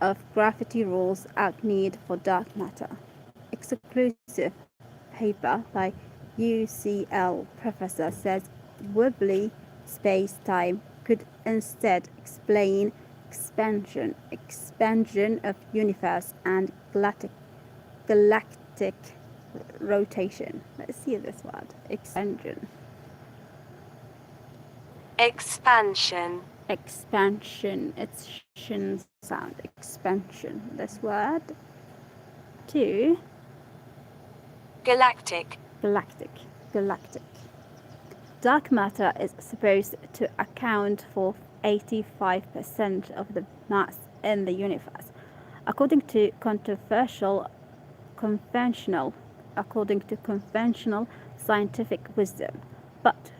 of gravity rules out need for dark matter. Exclusive paper by UCL professor says wobbly space-time could instead explain expansion of universe and galactic rotation. Let's see this word. Expansion. It's shin sound. Expansion. This word. 2. Galactic. Dark matter is supposed to account for 85% of the mass in the universe, according to conventional scientific wisdom. But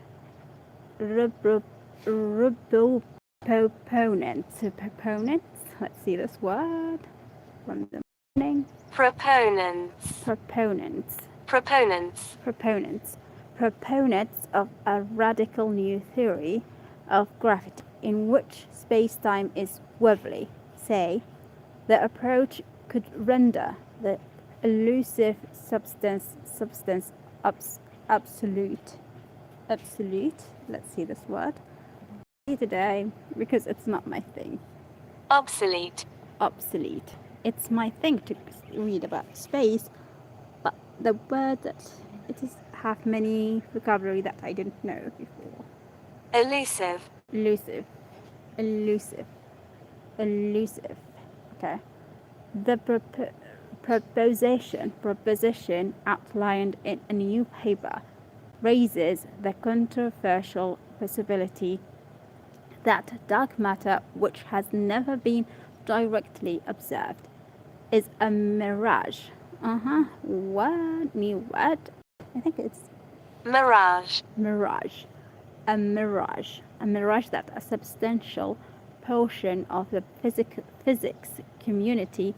proponents, let's see this word from the morning. Proponents of a radical new theory of gravity in which space-time is wobbly say the approach could render the elusive substance absolute. Let's see this word today because it's not my thing. Obsolete. It's my thing to read about space, but the word that it is have many vocabulary that I didn't know before. Elusive. Okay. The proposition outlined in a new paper raises the controversial possibility that dark matter, which has never been directly observed, is a mirage. What new word? I think it's mirage. A mirage that a substantial portion of the physics community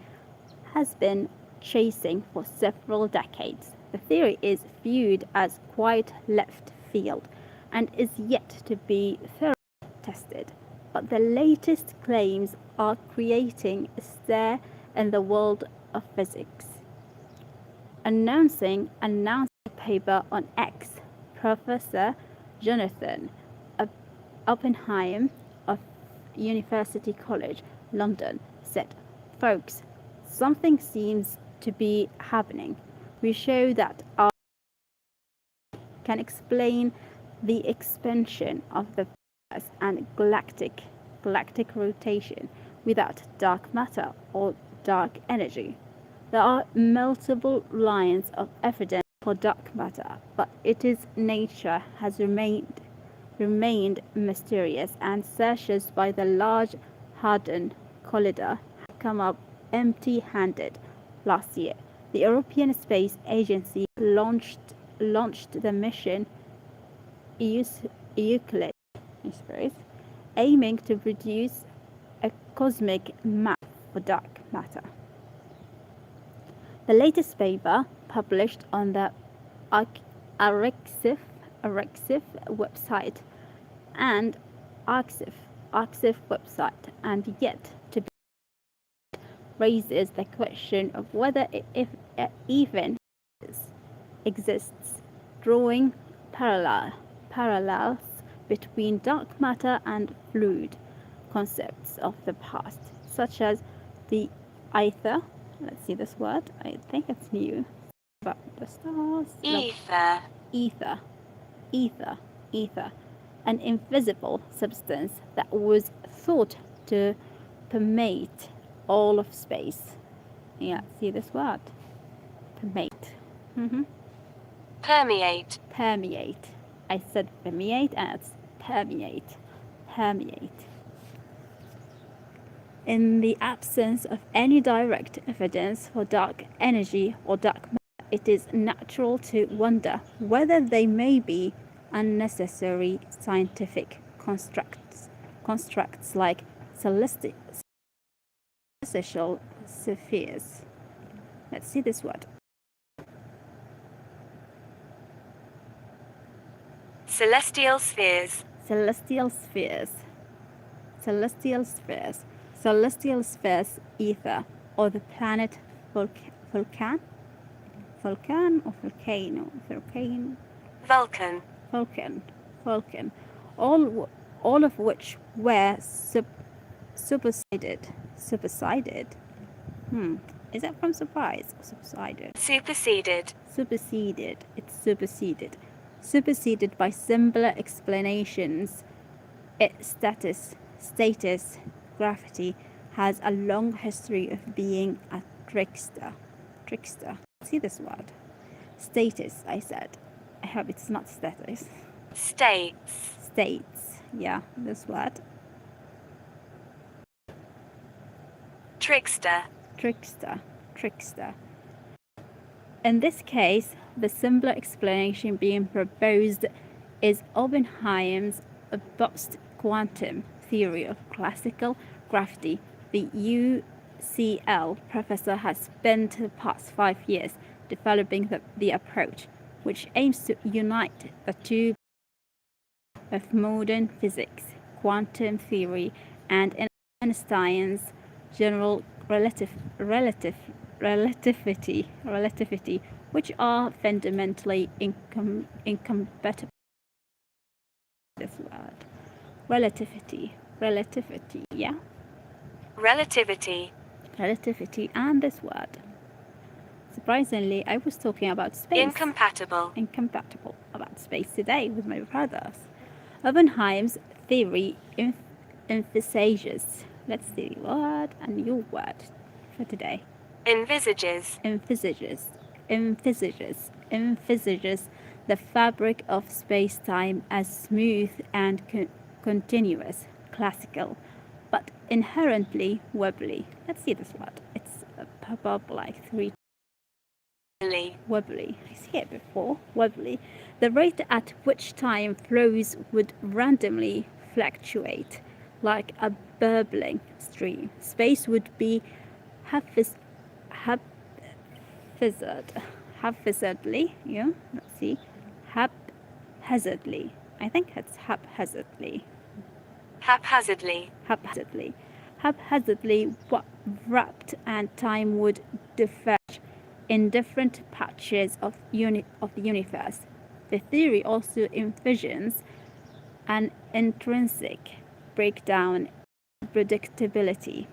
has been chasing for several decades. The theory is viewed as quite left field and is yet to be thoroughly tested. But the latest claims are creating a stir in the world of physics. Announcing a paper on X, Professor Jonathan Oppenheim of University College London said, "Folks, something seems to be happening. We show that our can explain the expansion of the universe and galactic rotation without dark matter or dark energy. There are multiple lines of evidence for dark matter, but its nature has remained mysterious, and searches by the Large Hadron Collider have come up empty-handed. Last year, the European Space Agency launched the mission Euclid, aiming to produce a cosmic map for dark matter. The latest paper, published on the Arxiv website and yet to be raises the question of whether it even exists, drawing parallels between dark matter and fluid concepts of the past, such as the ether. Let's see this word. I think it's new. About the stars. Ether. An invisible substance that was thought to permeate all of space. Yeah, see this word. Permeate. Permeate. I said permeate and it's permeate. In the absence of any direct evidence for dark energy or dark matter, it is natural to wonder whether they may be unnecessary scientific constructs like celestial spheres. Let's see this word. Celestial spheres. celestial spheres ether, or the planet Vulcan, all of which were superseded. Is that from surprise or subsided? Superseded by simpler explanations. Its status, gravity, has a long history of being a trickster. See this word? Status, I said. I hope it's not status. States, yeah, this word. Trickster. In this case, the simpler explanation being proposed is Oppenheim's post-quantum theory of classical gravity. The UCL professor has spent the past 5 years developing the approach, which aims to unite the two of modern physics, quantum theory, and Einstein's general relativity, which are fundamentally incompatible. This word, relativity, yeah. Relativity, and this word. Surprisingly, I was talking about space. Incompatible About space today with my brothers. Oppenheim's theory emphasizes. Let's see word and your word for today. Envisages the fabric of space-time as smooth and continuous, classical, but inherently wobbly. Let's see this word. It's pop up like 3. Wobbly. I see it before. Wobbly. The rate at which time flows would randomly fluctuate like a burbling stream. Space would be haphazardly. Yeah, let's see. Haphazardly. I think it's haphazardly wrapped, and time would diverge in different patches of the universe. The theory also envisions an intrinsic breakdown in predictability.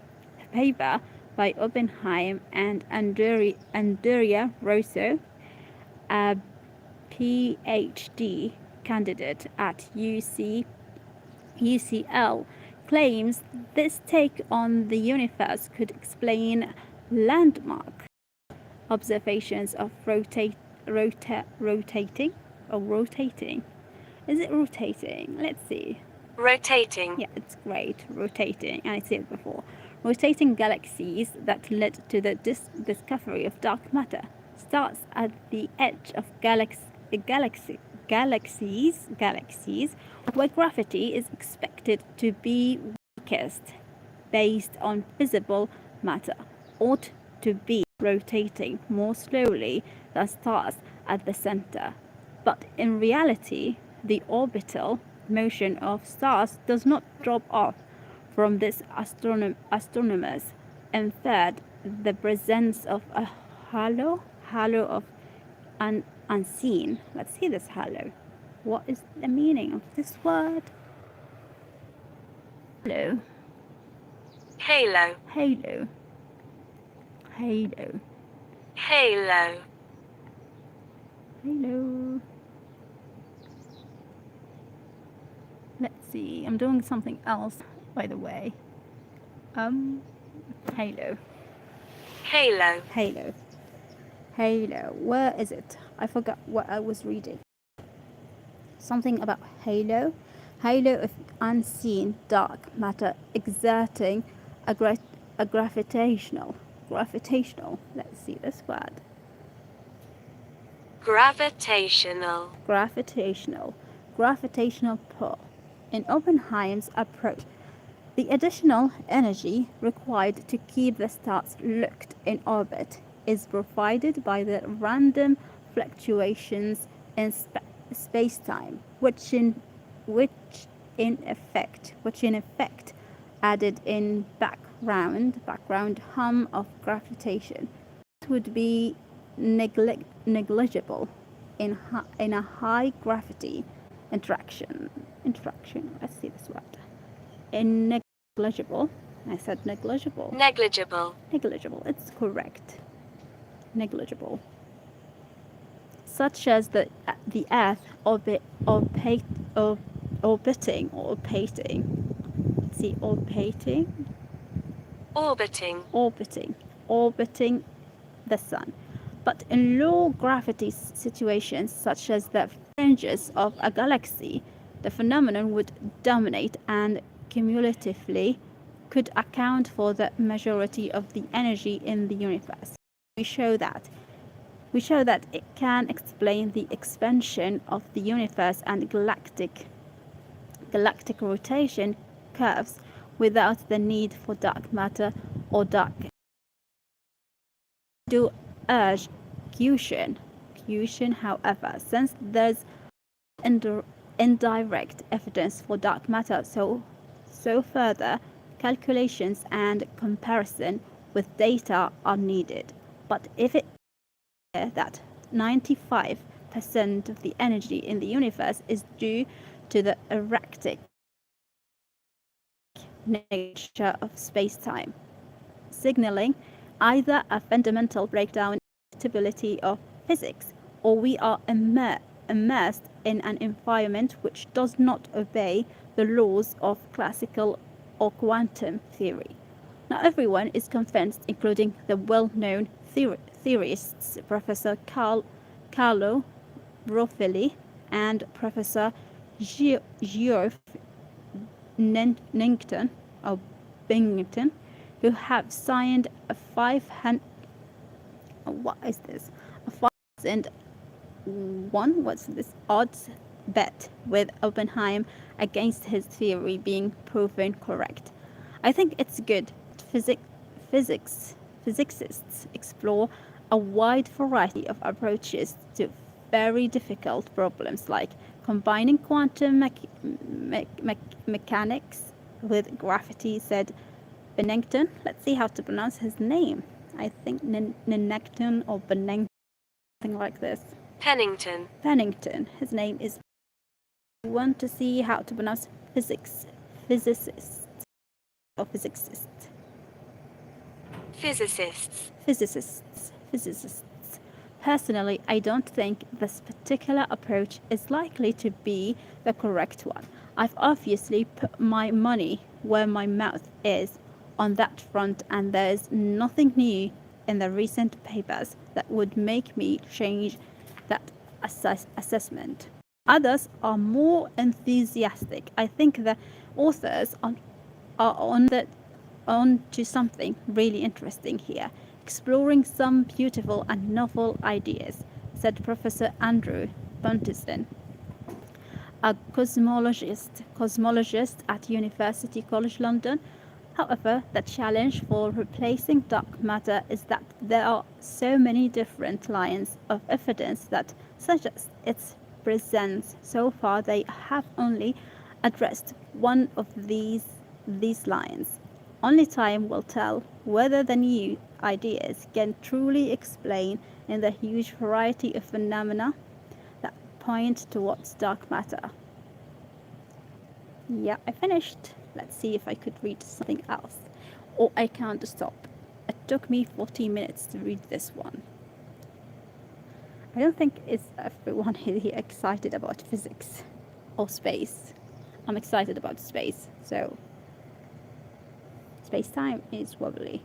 A paper by Oppenheim and Andrea Rosso, a PhD candidate at UCL, claims this take on the universe could explain landmark observations of rotating. Is it rotating? Let's see. Rotating. Yeah, it's great. Rotating. And I said it before. Rotating galaxies that led to the discovery of dark matter. Stars at the edge of galaxies where gravity is expected to be weakest based on visible matter ought to be rotating more slowly than stars at the center. But in reality, the orbital motion of stars does not drop off. From this, astronomers inferred the presence of a halo of an unseen. Let's see this halo. What is the meaning of this word? Halo. Let's see. I'm doing something else, by the way. Halo. Where is it? I forgot what I was reading. Something about halo. Halo of unseen dark matter exerting a gravitational. Let's see this word. Gravitational pull. In Oppenheim's approach, the additional energy required to keep the stars locked in orbit is provided by the random fluctuations in space-time, which in effect added in back background hum of gravitation. It would be negligible in a high gravity interaction. Let's see this word. In negligible. I said negligible. Negligible. It's correct. Negligible. Such as the Earth orbiting. See, orbiting the sun. But in low gravity situations, such as the fringes of a galaxy, the phenomenon would dominate and cumulatively could account for the majority of the energy in the universe. We show that it can explain the expansion of the universe and galactic rotation curves without the need for dark matter or dark. Do urge caution, however, since there's indirect evidence for dark matter, so further calculations and comparison with data are needed. But if it is that 95% of the energy in the universe is due to the erratic nature of space-time, signaling either a fundamental breakdown in the stability of physics, or we are immersed in an environment which does not obey the laws of classical or quantum theory. Not everyone is convinced, including the well-known theorists Professor Carlo Rovelli and Professor Geoff Binghamton, who have signed a 5,001 odds bet with Oppenheim against his theory being proven correct. I think it's good that physicists explore a wide variety of approaches to very difficult problems, like combining quantum mechanics with gravity, said Bennington. Let's see how to pronounce his name. I think Nennington or Bennington, something like this. Pennington. His name is. I want to see how to pronounce physicists. Personally, I don't think this particular approach is likely to be the correct one. I've obviously put my money where my mouth is on that front, and there's nothing new in the recent papers that would make me change that assessment. Others are more enthusiastic. I think the authors are on to something really interesting here, exploring some beautiful and novel ideas, said Professor Andrew Buntiston, a cosmologist at University College London. However, the challenge for replacing dark matter is that there are so many different lines of evidence that suggest its presence. So far, they have only addressed one of these lines. Only time will tell whether the new ideas can truly explain in the huge variety of phenomena that point towards dark matter. Yeah, I finished. Let's see if I could read something else, or I can't stop. It took me 40 minutes to read this one. I don't think it's everyone really excited about physics or space. I'm excited about space, so space-time is wobbly.